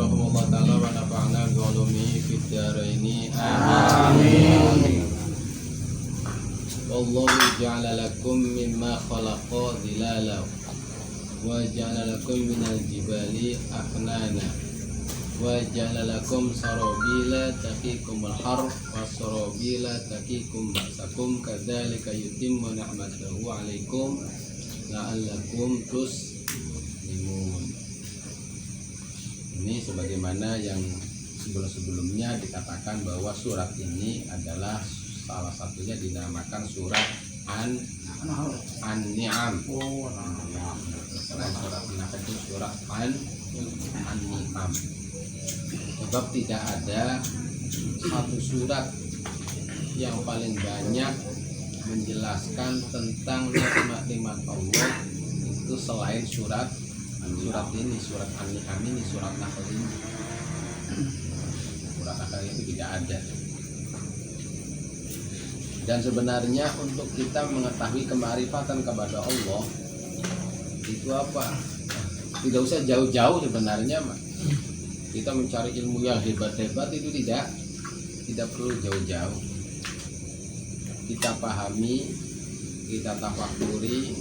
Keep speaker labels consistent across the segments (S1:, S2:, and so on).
S1: rahimahullah ta'ala wa nafa'na bi 'ulumihi fid dharain. Amin. Wallahu ja'ala lakum mimma khalaqa dhilala wa ja'ala lakum minal jibali aknana wa ja'ala lakum sarabila taqikumul har wa sarabila taqikum ba'sakum kadzalika yutimmu ni'matahu 'alaikum la'allakum tuslimun. Ini sebagaimana yang sebelum-sebelumnya dikatakan bahwa surat ini adalah salah satunya dinamakan surat An-Ni'am. Selain surat dinamakan itu surat An-Ni'am. Sebab tidak ada satu surat yang paling banyak menjelaskan tentang nikmat-nikmat Allah itu selain surat ini, surat An-Ni'am ini, surat Nahl ini. Surat Nahl itu tidak ada. Dan sebenarnya untuk kita mengetahui kemarifatan kepada Allah itu apa? Tidak usah jauh-jauh sebenarnya, kita mencari ilmu yang hebat-hebat itu tidak perlu jauh-jauh. Kita pahami, kita tafakuri,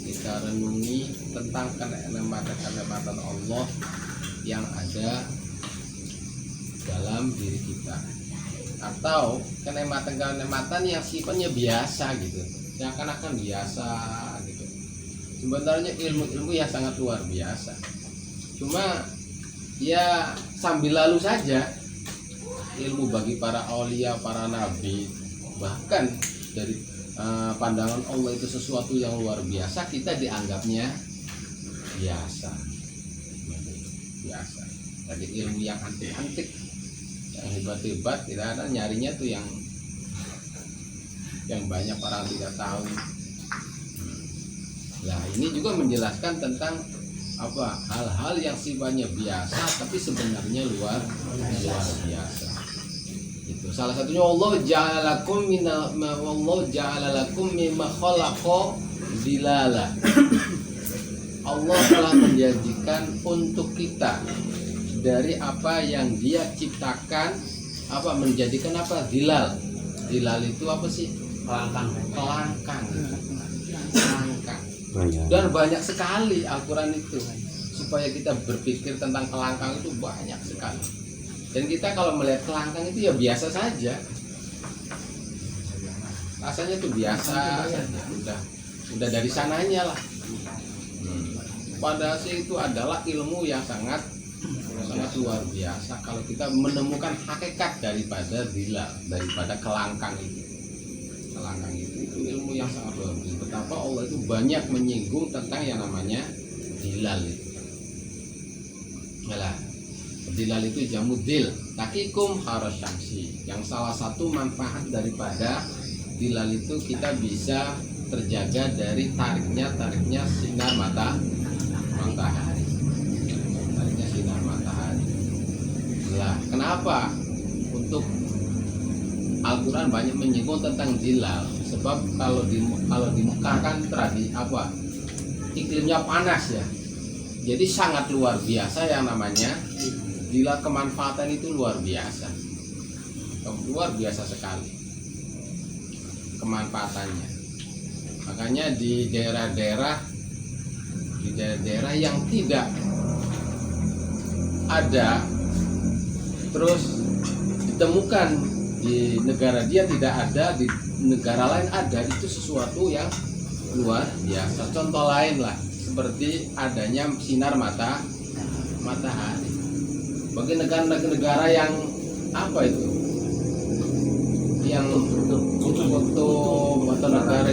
S1: kita renungi tentang kenikmatan Allah yang ada dalam diri kita, atau kenikmatan yang sifatnya biasa gitu, seakan-akan biasa gitu. Sebenarnya ilmu-ilmu yang sangat luar biasa, cuma ya sambil lalu saja. Ilmu bagi para aulia, para nabi, bahkan dari pandangan Allah itu sesuatu yang luar biasa, kita dianggapnya biasa. Jadi ilmu yang antik-antik, yang hebat-hebat, tidak ada, nyarinya tuh yang banyak orang tidak tahu. Nah, ini juga menjelaskan tentang apa, hal-hal yang sifatnya biasa tapi sebenarnya luar biasa. Itu salah satunya Allah ja'ala lakum mimma khalaqa dhilala. Allah telah menjanjikan untuk kita dari apa yang Dia ciptakan, apa menjadikan apa, dhilal. Dhilal itu apa sih? Kelangkang. Dan banyak sekali Al-Quran itu, supaya kita berpikir tentang kelangkang itu banyak sekali. Dan kita kalau melihat kelangkang itu ya biasa saja, rasanya tuh biasa saja, udah dari sananya lah. Padahal sih itu adalah ilmu yang sangat luar biasa kalau kita menemukan hakikat daripada dhilal, daripada kelangkang itu. Kelangkang itu ilmu yang sangat luar biasa. Betapa Allah itu banyak menyinggung tentang yang namanya dhilal itu. Yalah, dhilal itu jamu dhil, taqikum haras syamsi. Yang salah satu manfaat daripada dhilal itu kita bisa terjaga dari tariknya sinar matahari. Tariknya sinar matahari. Lah, kenapa untuk Al-Quran banyak menyinggung tentang dhilal? Sebab kalau di Mekah kan iklimnya panas ya. Jadi sangat luar biasa yang namanya dhilal, kemanfaatan itu luar biasa. Luar biasa sekali kemanfaatannya. Makanya di daerah-daerah yang tidak ada, terus ditemukan di negara dia tidak ada, di negara lain ada, itu sesuatu yang luar biasa. Contoh lain lah, seperti adanya sinar matahari. Bagi negara-negara yang apa yang kutub atau negara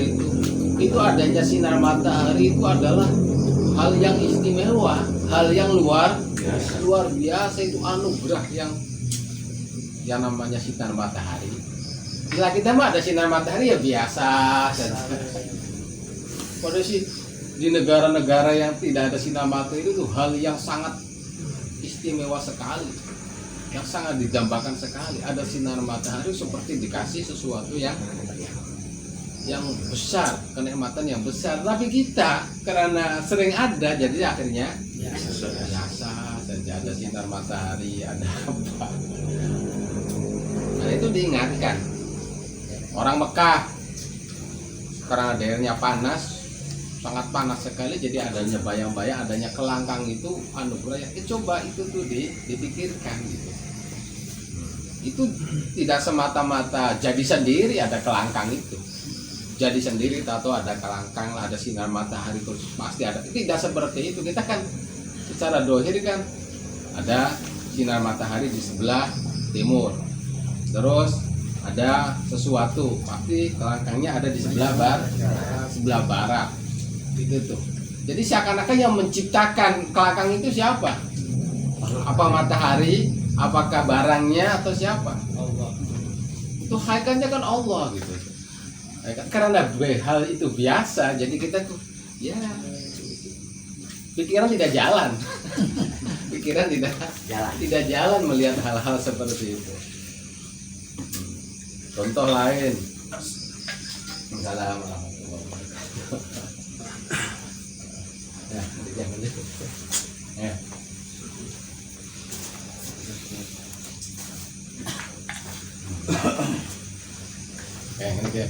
S1: itu adanya sinar matahari itu adalah hal yang istimewa, hal yang luar biasa. Itu anugerah yang namanya sinar matahari. Bila kita mah ada sinar matahari ya biasa saja. Padahal sih di negara-negara yang tidak ada sinar matahari itu hal yang sangat istimewa sekali, yang sangat didambakan sekali. Ada sinar matahari seperti dikasih sesuatu yang besar, kenikmatan yang besar. Tapi kita karena sering ada, jadi akhirnya biasa saja. tidak ada sinar matahari, ada apa. Nah itu diingatkan. Orang Mekah karena daerahnya panas, sangat panas sekali, jadi adanya bayang-bayang, adanya kelangkang itu anugerah. Coba itu tuh dipikirkan gitu. Itu tidak semata-mata jadi sendiri ada kelangkang itu. Jadi sendiri atau ada kelangkang, ada sinar matahari terus pasti ada. Tidak seperti itu. Kita kan secara dohir kan ada sinar matahari di sebelah timur. Terus ada sesuatu, pasti kelangkangnya ada di sebelah barat. Itu tuh. Jadi seakan-akan yang menciptakan kelangkang itu siapa? Apa matahari? Apakah barangnya atau siapa? Allah. Itu hakikatnya kan Allah gitu. Karena hal itu biasa, jadi kita tuh ya pikiran tidak jalan. Pikiran tidak jalan melihat hal-hal seperti itu. Contoh lain. Assalamualaikum. Ya, jangan gitu. Ya. Ini dia.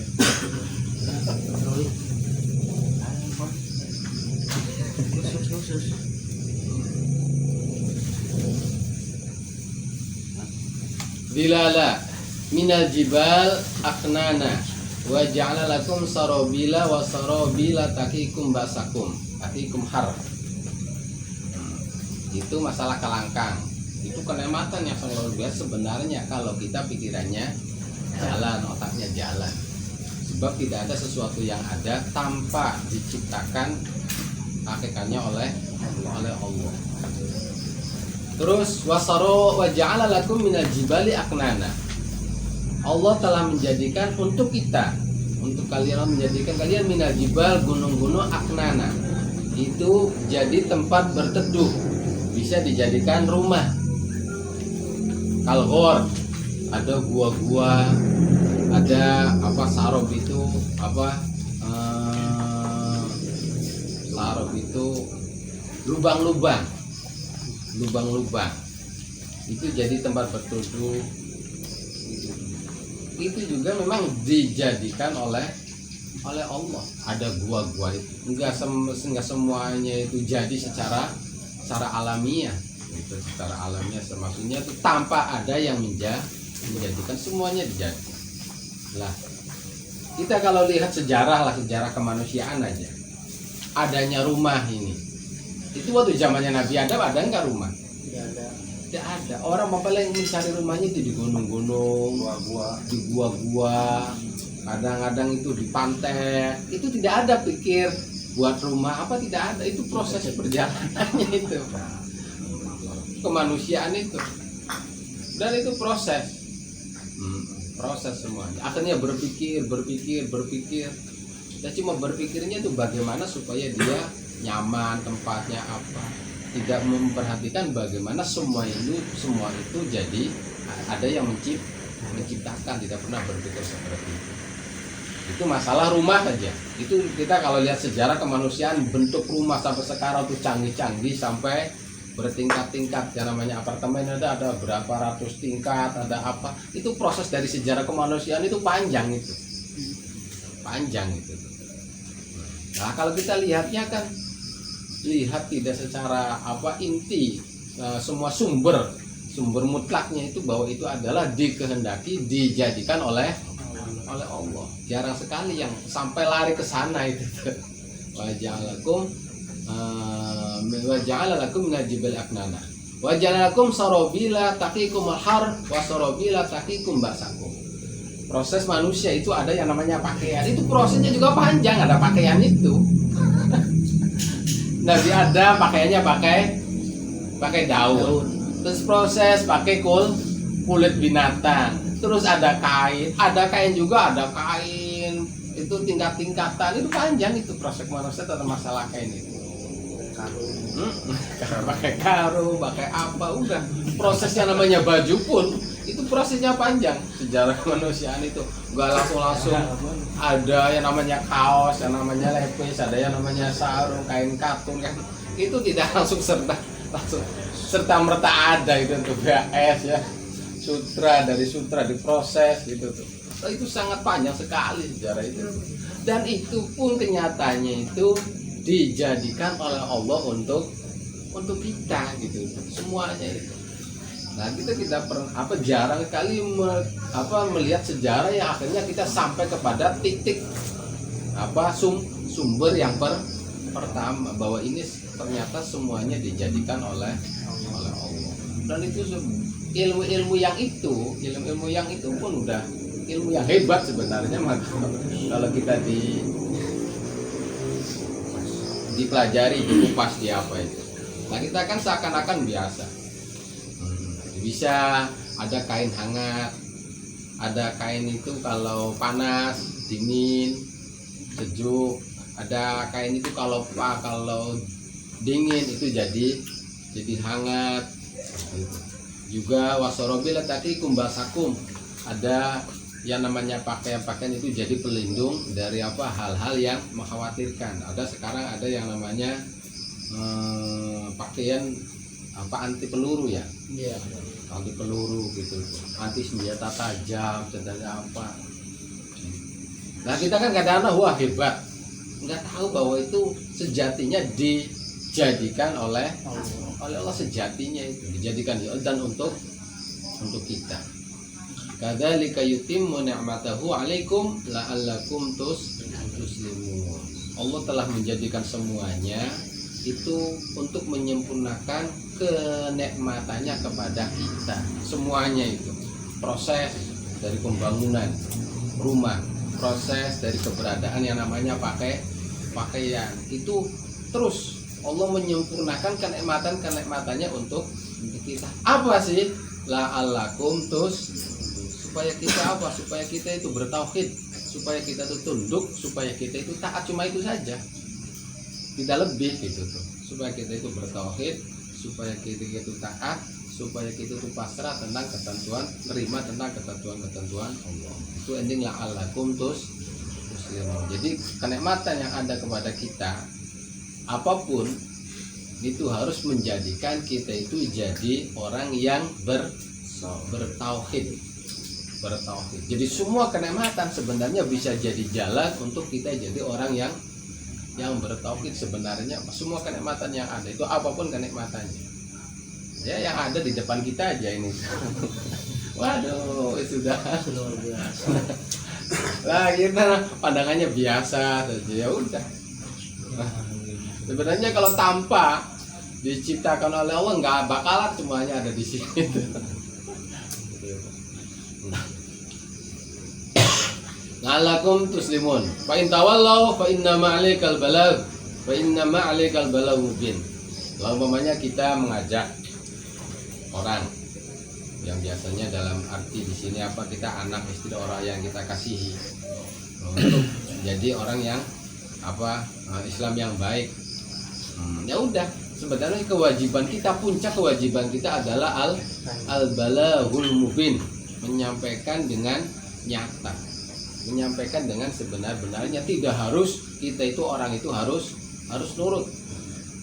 S1: Dilala minal jibal aknana wa ja'ala lakum sarabila wa sarabila taqikum basakum taqikum har. Itu masalah kelangkang. Itu kenikmatan yang sangat luar biasa sebenarnya kalau kita pikirannya jalan, otaknya jalan. Sebab tidak ada sesuatu yang ada tanpa diciptakan hakikatnya oleh Allah. Terus wasaro wa ja'ala lakum minal jibali aknana. Allah telah menjadikan untuk kita, untuk kalian, menjadikan kalian minal jibal, gunung-gunung aknana. Itu jadi tempat berteduh, bisa dijadikan rumah. Kalghor, ada gua-gua, ada apa sarob itu apa sarob itu lubang-lubang itu jadi tempat berteduh. Itu juga memang dijadikan oleh Allah. Ada gua-gua itu enggak semuanya itu jadi secara alamiah. Itu secara alamiah maksudnya itu tanpa ada yang menjadikan, semuanya dijadikan. Lah, kita kalau lihat sejarah kemanusiaan aja, adanya rumah ini, itu waktu zamannya Nabi Adam ada nggak rumah? Tidak ada. Orang paling mencari rumahnya itu di gunung-gunung, di gua-gua, kadang-kadang itu di pantai. Itu tidak ada pikir buat rumah apa, tidak ada. Itu proses perjalanannya itu, kemanusiaan itu, dan itu proses semuanya. Akhirnya berpikir. Kita cuma berpikirnya itu bagaimana supaya dia nyaman, tempatnya apa, tidak memperhatikan bagaimana semua itu jadi ada yang menciptakan, tidak pernah berpikir seperti itu. Itu masalah rumah saja. Itu kita kalau lihat sejarah kemanusiaan, bentuk rumah sampai sekarang tuh canggih-canggih sampai bertingkat-tingkat. Yang namanya apartemen ada berapa ratus tingkat, ada apa. Itu proses dari sejarah kemanusiaan itu panjang itu. Nah, kalau kita lihatnya kan lihat tidak secara inti, semua sumber mutlaknya itu bahwa itu adalah dikehendaki, dijadikan oleh Allah. Jarang sekali yang sampai lari ke sana itu. Wa ja'ala lakum minal jibali aknana wa ja'ala lakum sarabila taqikum al-har wa sarabila taqikum ba'sakum. Proses manusia itu ada yang namanya pakaian. Itu prosesnya juga panjang, ada pakaian itu. Nabi Adam pakaiannya pakai daun. Terus proses pakai kulit binatang. Terus ada kain juga, ada kain. Itu tingkat-tingkatan, itu panjang itu proses manusia tentang masalah kain itu. Pakai karung, pakai apa, udah. Prosesnya namanya baju pun itu prosesnya panjang. Sejarah kemanusiaan itu nggak langsung ada yang namanya kaos, yang namanya lepis, ada yang namanya sarung, kain katun kan. Itu tidak langsung serta langsung serta merta ada itu untuk BAS ya, dari sutra diproses gitu tuh. Itu sangat panjang sekali sejarah itu, dan itu pun kenyataannya itu dijadikan oleh Allah untuk kita gitu, semuanya itu. Nah kita jarang sekali melihat sejarah yang akhirnya kita sampai kepada titik sumber yang pertama, bahwa ini ternyata semuanya dijadikan oleh Allah. Dan itu ilmu yang itu pun udah ilmu yang hebat sebenarnya. Maka kalau kita dipelajari, dikupas di apa itu, nah kita kan seakan-akan biasa. Bisa ada kain hangat, ada kain itu kalau panas, dingin, sejuk, ada kain itu kalau dingin itu jadi hangat. Juga wasorobila tadi kumbasakum, ada yang namanya pakaian itu jadi pelindung dari hal-hal yang mengkhawatirkan. Sekarang ada yang namanya pakaian anti peluru ya. Iya. Anti peluru gitu, anti senjata tajam dan apa. Nah kita kan kadang-kadang wah hebat, nggak tahu bahwa itu sejatinya dijadikan oleh Allah, sejatinya itu dijadikan dan untuk kita. Kadzalika yutimmu ni'matahu 'alaikum la'allakum tuslimun. Allah telah menjadikan semuanya itu untuk menyempurnakan kenikmatannya kepada kita. Semuanya itu proses dari pembangunan rumah, proses dari keberadaan yang namanya pakaian itu, terus Allah menyempurnakan kenikmatannya untuk kita. Apa sih? La'allakum supaya kita supaya kita itu bertauhid, supaya kita itu tunduk, supaya kita itu taat. Cuma itu saja, tidak lebih gitu tuh. Supaya kita itu bertauhid, supaya kita itu taat, supaya kita itu pasrah tentang ketentuan, terima tentang ketentuan Allah. Itu ending la'allakum tuslimun. Jadi kenikmatan yang ada kepada kita apapun itu harus menjadikan kita itu jadi orang yang bertauhid. Jadi semua kenikmatan sebenarnya bisa jadi jalan untuk kita jadi orang yang bertauhid. Sebenarnya semua kenikmatan yang ada itu apapun kenikmatannya ya, yang ada di depan kita aja ini. Waduh, sudah luar biasa. Lah kita pandangannya biasa saja, ya udah. Sebenarnya kalau tanpa diciptakan oleh Allah nggak bakalan semuanya ada di sini. La'allakum tuslimun. Fa in tawallaw fa inna ma'alaikal balagh. Fa inna ma'alaikal balagh mubin. Lalu umpamanya kita mengajak orang yang biasanya dalam arti di sini kita anak istri orang yang kita kasihi untuk jadi orang yang Islam yang baik. Ya udah, sebenarnya kewajiban kita, puncak kewajiban kita adalah al-balaghul mubin, menyampaikan dengan nyata, menyampaikan dengan sebenar-benarnya. Tidak harus kita itu orang itu harus nurut,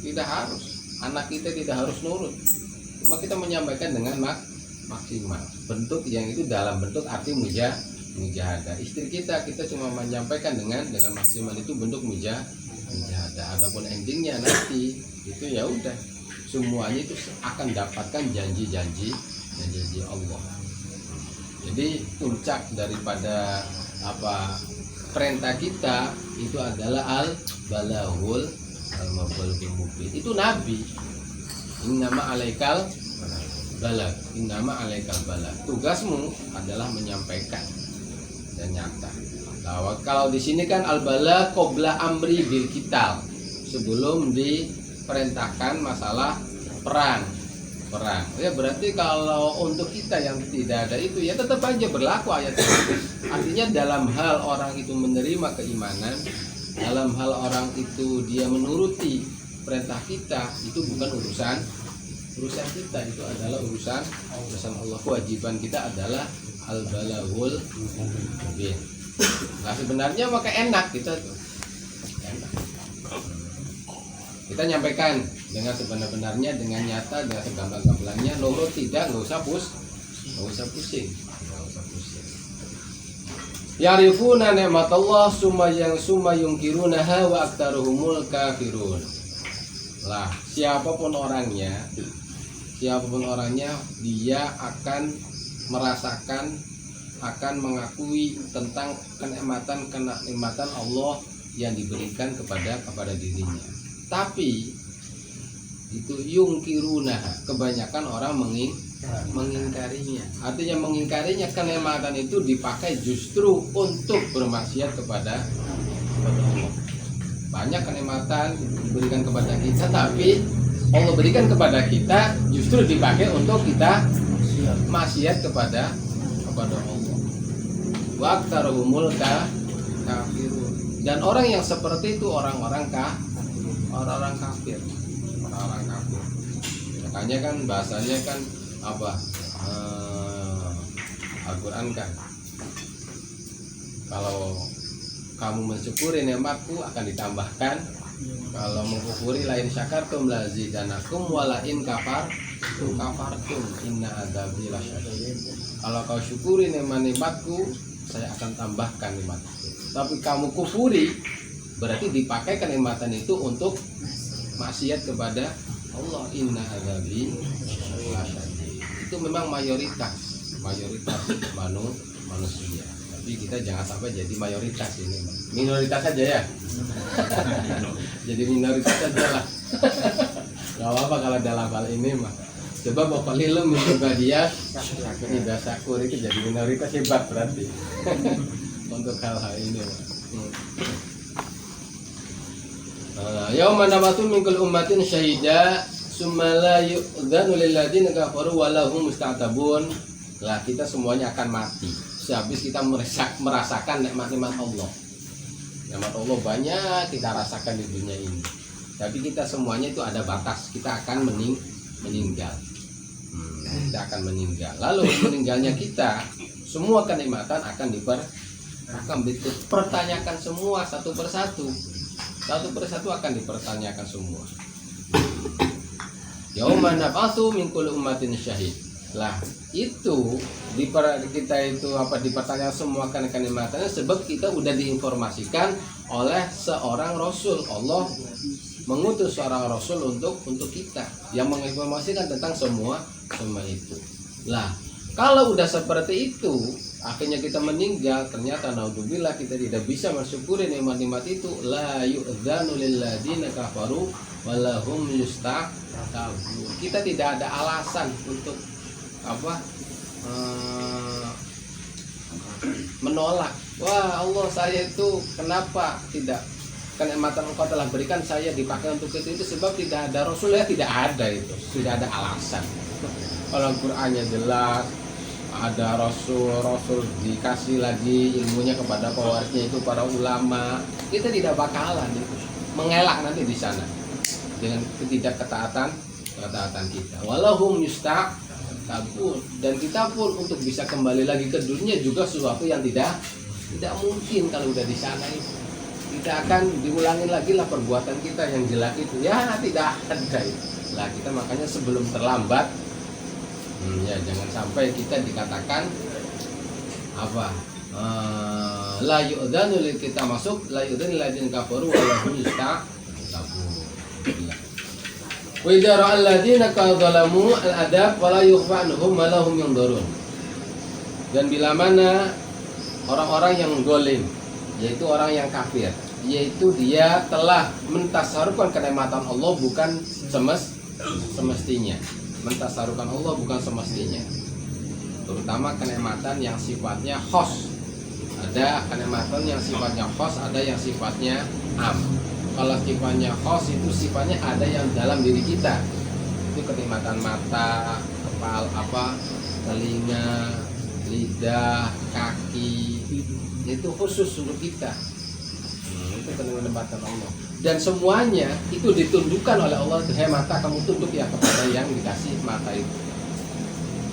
S1: tidak harus, anak kita tidak harus nurut, cuma kita menyampaikan dengan maksimal. Bentuk yang itu dalam bentuk arti mujahadah. Istri kita cuma menyampaikan dengan maksimal, itu bentuk mujahadah. Adapun endingnya nanti itu ya udah, semuanya itu akan dapatkan janji Allah. Jadi puncak daripada perintah kita itu adalah al-balaghul mubin. Itu Nabi. Innama alaikal balagh. Tugasmu adalah menyampaikan dan nyata. Nah, kalau di sini kan al-balagh qabla amri bil qital, sebelum diperintahkan masalah perang. Ya berarti kalau untuk kita yang tidak ada itu ya tetap aja berlaku ayat itu. Artinya dalam hal orang itu menerima keimanan, dalam hal orang itu dia menuruti perintah kita, itu bukan urusan kita, itu adalah urusan Allah. Kewajiban kita adalah al-balaghul mubin. Nah sebenarnya maka enak kita tuh, enak. kita nyampaikan dengan sebenar-benarnya, dengan nyata, dengan segamblang-gamblangnya. Nomor tidak, nggak usah pusing. Yarifuna ni'matallah summa yungkirunaha wa aktaruhumul kafirun. Lah, siapapun orangnya dia akan merasakan, akan mengakui tentang kenikmatan Allah yang diberikan kepada dirinya. Tapi itu yungkirunaha, kebanyakan orang mengingkarinya. Artinya mengingkarinya, kenikmatan itu dipakai justru untuk bermaksiat kepada Allah. Banyak kenikmatan diberikan kepada kita, tapi Allah berikan kepada kita justru dipakai untuk kita maksiat kepada Allah. Wa aktaruhumul kafirun. Dan orang yang seperti itu orang-orang kafir. Makanya kan bahasanya kan apa? Al-Qur'an kan, kalau kamu mensyukuri nikmatku akan ditambahkan, kalau mengkufuri lain syakartum lazidanakum walain kafartum inna adzabi lasyadid. Kalau kau syukuri nikmatku, saya akan tambahkan nikmatku. Tapi kamu kufuri, berarti dipakai kenikmatan itu untuk maksiat kepada Allah. Inna adzabi lasyadid. Itu memang mayoritas manusia. Tapi kita jangan sampai jadi mayoritas ini, minoritas saja ya. Jadi minoritas saja lah. Gak apa-apa kalau dalam hal ini mah. Coba bapak lilum mencoba dia tidak syakur itu jadi minoritas, hebat berarti. Untuk hal-hal ini mah. Yauma nabatu min kulli ummatin syahida summa la yu'dzanu lil ladzina kafaru wa lahum musta'tabun. Lah, kita semuanya akan mati sehabis kita merasakan nikmat-nikmat Allah. Nikmat Allah banyak kita rasakan di dunia ini. Tapi kita semuanya itu ada batas. Kita akan meninggal. Kita akan meninggal. Lalu meninggalnya kita, semua kenikmatan akan dipertanyakan semua satu persatu. Satu persatu akan dipertanyakan semua. Yauma nab'atsu min kulli ummatin syahid. Lah, itu kita itu dipertanyakan semua kenikmatannya sebab kita udah diinformasikan oleh seorang rasul. Allah mengutus seorang rasul untuk kita yang menginformasikan tentang semua itu. Lah, kalau udah seperti itu, akhirnya kita meninggal, ternyata naudzubillah kita tidak bisa mensyukuri nikmat-nikmat itu. La yu'dzanu lil ladzina kafaru walahum yusta'tabun. Kita tidak ada alasan untuk menolak. Wah, Allah, saya itu kenapa tidak, kenikmatan Engkau telah berikan saya dipakai untuk itu sebab tidak ada rasul ya, tidak ada itu, tidak ada alasan. Kalau Qur'annya jelas, ada rasul dikasih lagi ilmunya kepada pewarisnya itu para ulama, kita tidak bakalan itu mengelak nanti di sana dengan ketaatan kita. Walahum yusta'tabun. Dan kita pun untuk bisa kembali lagi ke dunia juga sesuatu yang tidak mungkin. Kalau udah di sana itu tidak akan diulangi lagi lah perbuatan kita yang jelek itu ya, tidak ada itu. Lah, kita makanya sebelum terlambat ya jangan sampai kita dikatakan la yu'dzanu lil, kita masuk la yu'dzanu lil ladzina kafaru wa lahum yusta'tabun. Wa idza ra'al ladzina kadzalamu al-adab wa la yukhfa anhum wa lahum yanzurun. Dan bila mana orang-orang yang zalim, yaitu orang yang kafir, yaitu dia telah mentasarufkan kenikmatan Allah bukan semestinya. Mentasarufkan Allah bukan semestinya. Terutama kenikmatan yang sifatnya khos. Ada kenikmatan yang sifatnya khos, ada yang sifatnya am. Kalau sifatnya khos itu sifatnya ada yang dalam diri kita. Itu kenikmatan mata, kepala, telinga, lidah, kaki. Itu khusus untuk kita. Itu kenikmatan Allah. Dan semuanya itu ditundukkan oleh Allah. Hai mata, kamu tunduk ya kepada yang dikasih mata itu.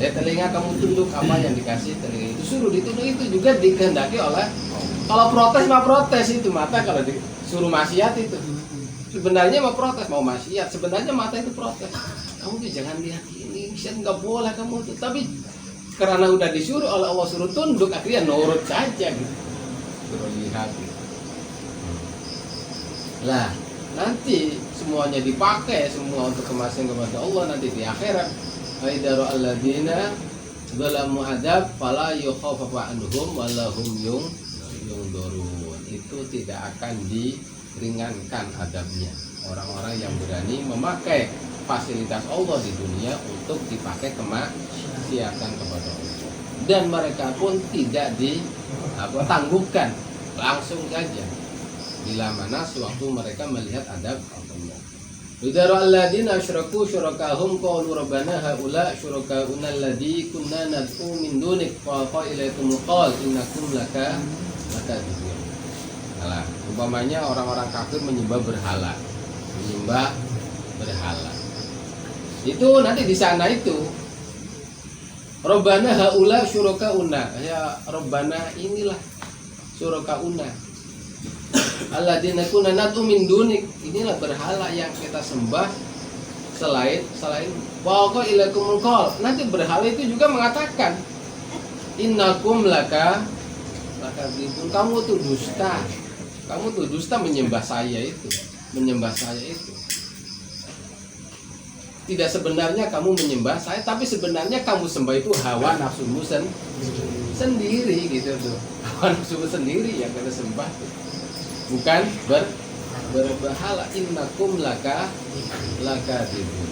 S1: Telinga, kamu tunduk apa yang dikasih telinga itu. Suruh ditunduk, itu juga dikehendaki oleh. Kalau protes mah protes itu mata, kalau disuruh maksiat itu sebenarnya mau protes, mau maksiat, sebenarnya mata itu protes. Kamu tuh jangan lihat ini, nggak boleh kamu tuh. Tapi karena udah disuruh oleh Allah suruh tunduk, akhirnya nurut saja gitu. Suruh lihat gitu. Lah, nanti semuanya dipakai semua untuk kemaslahatan kepada Allah nanti di akhirat. Aidaru alladzina dzalamu adab fala yukhafafu anhum walahum yungdurun. Itu tidak akan diringankan adabnya. Orang-orang yang berani memakai fasilitas Allah di dunia untuk dipakai kemaksiatan kepada Allah. Dan mereka pun tidak ditangguhkan, langsung saja. Bila mana sewaktu mereka melihat adab Allah. Bidaru alladzina asyraku syurakahum qalu rabbana haula syurakauna alladzi kunna nad'u min dunik fa ilaikum qal innakum lakadzibun. Nah, umpamanya orang-orang kafir menyembah berhala. Itu nanti di sana itu Rabbana haula syurakauna, ya Rabbana inilah syurakauna alladzina kunna nad'u min dunik, inilah berhala yang kita sembah selain wa ilaikumul qal. Nanti berhala itu juga mengatakan innakum lakadzibun, kamu tuh dusta menyembah saya itu. Tidak sebenarnya kamu menyembah saya, tapi sebenarnya kamu sembah itu hawa nafsumu sendiri gitu tuh. Hawa nafsumu sendiri yang kita sembah tuh. Bukan berhala. Innakum lakadzibun.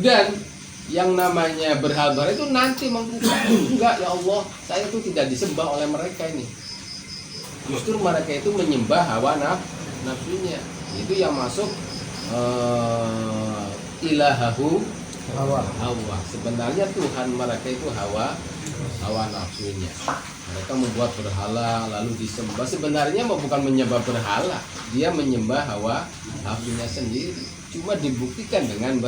S1: Dan yang namanya berhala itu nanti enggak, ya Allah, saya itu tidak disembah oleh mereka ini. Justru mereka itu menyembah hawa nafsunya. Itu yang masuk ilahahu hawa. Sebenarnya Tuhan mereka itu hawa nafsunya. Mereka membuat berhala lalu disembah. Sebenarnya bukan menyembah berhala, dia menyembah hawa nafsunya sendiri. Cuma dibuktikan dengan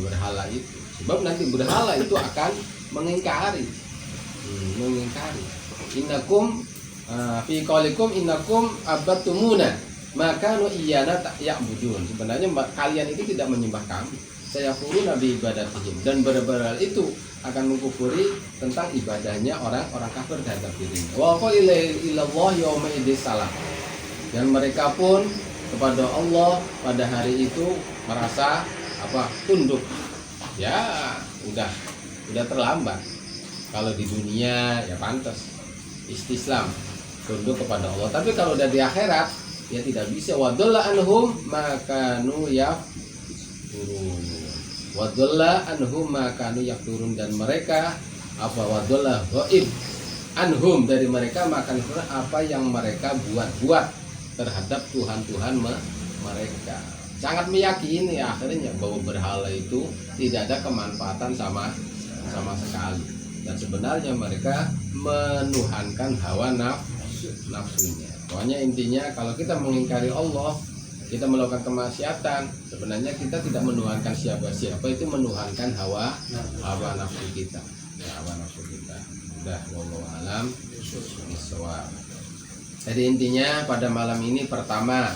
S1: berhala itu. Sebab nanti berhala itu akan mengingkari. Innakum fi qaulikum innakum abattumuna maka iyana ya'budun. Sebenarnya kalian itu tidak menyembah kami. Saya furu nabi ibadatihim, dan benar-benar itu akan mengkufuri tentang ibadahnya orang-orang kafir terhadap dirinya. Wa ilallah yauma idis salam. Dan mereka pun kepada Allah pada hari itu merasa tunduk. Ya udah terlambat. Kalau di dunia ya pantas istislam, tunduk kepada Allah. Tapi kalau udah di akhirat ya tidak bisa. Wadalla anhum makanu yafturun. Wadalla anhum makanu yafturun, dan mereka wadalla ghaib anhum, dari mereka makan apa yang mereka buat terhadap Tuhan mereka. Sangat meyakini akhirnya bahwa berhala itu tidak ada kemanfaatan sama sekali. Dan sebenarnya mereka menuhankan hawa nafsunya. Pokoknya intinya kalau kita mengingkari Allah, kita melakukan kemaksiatan, sebenarnya kita tidak menuhankan siapa-siapa, itu menuhankan hawa nafsu kita. Ya, hawa nafsu kita. Udah, wallahu alam bishawab. Jadi intinya pada malam ini pertama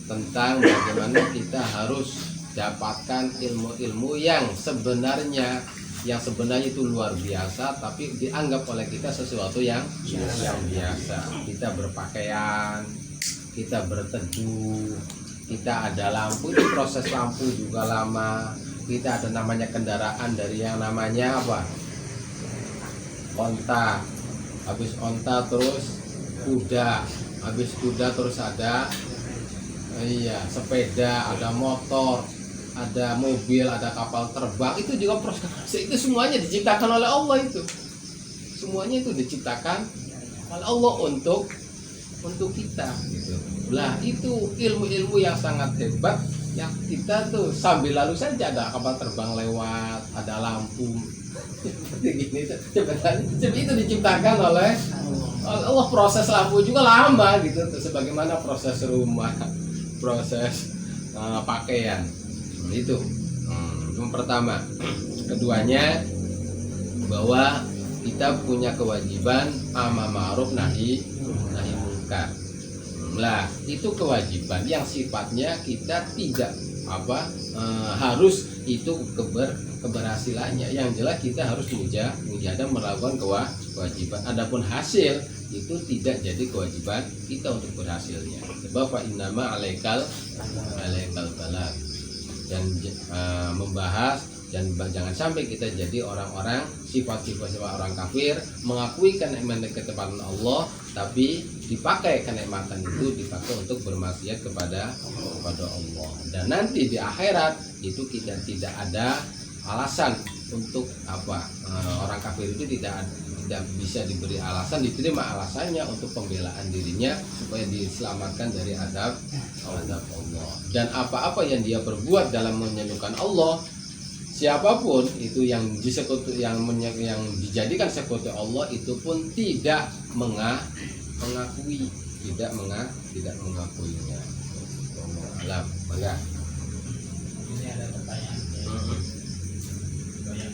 S1: tentang bagaimana kita harus dapatkan ilmu-ilmu yang sebenarnya itu luar biasa, tapi dianggap oleh kita sesuatu yang biasa. Kita berpakaian, kita berteduh, kita ada lampu, itu proses lampu juga lama. Kita ada namanya kendaraan dari yang namanya onta, habis onta terus kuda, habis kuda terus ada sepeda, ada motor, ada mobil, ada kapal terbang. Itu juga proses, itu semuanya diciptakan oleh Allah. Itu semuanya itu diciptakan oleh Allah untuk kita gitu. Lah itu ilmu-ilmu yang sangat hebat yang kita tuh sambil lalu saja ada kapal terbang lewat, ada lampu seperti gini. Sebenarnya itu diciptakan oleh Allah. Proses lampu juga lama gitu, sebagaimana proses rumah, proses pakaian. Itu yang pertama. Keduanya, bahwa kita punya kewajiban amar ma'ruf nahi munkar. Nah, itu kewajiban yang sifatnya kita tidak harus itu keberhasilannya. Yang jelas kita harus mujahadah melakukan kewajiban. Adapun hasil itu tidak jadi kewajiban kita untuk berhasilnya. Sebab fa innama alaikal balagh. Dan membahas dan jangan sampai kita jadi orang-orang sifat-sifat orang kafir, mengakui kenikmatan Allah tapi dipakai kenikmatan itu dipakai untuk bermaksiat kepada Allah. Dan nanti di akhirat itu kita tidak ada alasan untuk orang kafir itu tidak bisa diberi alasan, diterima alasannya untuk pembelaan dirinya supaya diselamatkan dari azab Allah. Dan apa-apa yang dia perbuat dalam menyerukan Allah, siapapun itu yang dijadikan sekutu Allah itu pun tidak mengakui, tidak mengakuinya. Alam, bangga.
S2: Ini ada pertanyaan. Banyak.